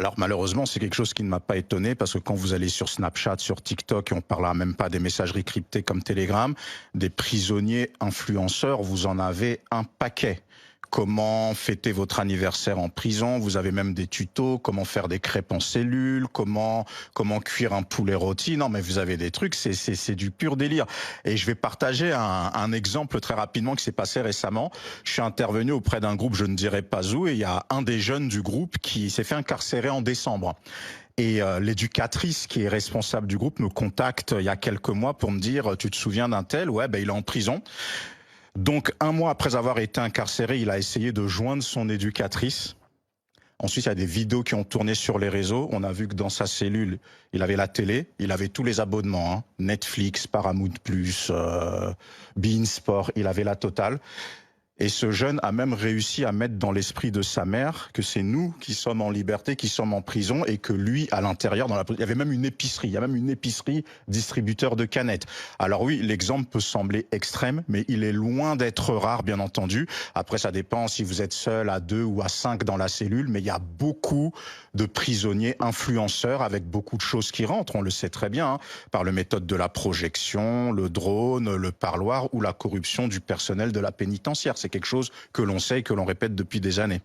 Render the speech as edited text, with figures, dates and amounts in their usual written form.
Alors malheureusement, c'est quelque chose qui ne m'a pas étonné parce que quand vous allez sur Snapchat, sur TikTok, et on parlera même pas des messageries cryptées comme Telegram, des prisonniers influenceurs, vous en avez un paquet. Comment fêter votre anniversaire en prison? Vous avez même des tutos, comment faire des crêpes en cellule, comment cuire un poulet rôti. Non, mais vous avez des trucs, c'est du pur délire. Et je vais partager un exemple très rapidement qui s'est passé récemment. Je suis intervenu auprès d'un groupe, je ne dirai pas où, et il y a un des jeunes du groupe qui s'est fait incarcérer en décembre. Et l'éducatrice qui est responsable du groupe me contacte il y a quelques mois pour me dire, tu te souviens d'un tel? Ouais, ben il est en prison. Donc un mois après avoir été incarcéré, il a essayé de joindre son éducatrice. Ensuite, il y a des vidéos qui ont tourné sur les réseaux. On a vu que dans sa cellule, il avait la télé, il avait tous les abonnements, hein, Netflix, Paramount+, beIN Sport, il avait la totale. Et ce jeune a même réussi à mettre dans l'esprit de sa mère que c'est nous qui sommes en liberté, qui sommes en prison, et que lui, à l'intérieur, il y avait même une épicerie, il y a même une épicerie distributeur de canettes. Alors oui, l'exemple peut sembler extrême, mais il est loin d'être rare, bien entendu. Après, ça dépend si vous êtes seul à 2 ou à 5 dans la cellule, mais il y a beaucoup de prisonniers influenceurs avec beaucoup de choses qui rentrent, on le sait très bien, hein, par le méthode de la projection, le drone, le parloir ou la corruption du personnel de la pénitentiaire. C'est quelque chose que l'on sait et que l'on répète depuis des années.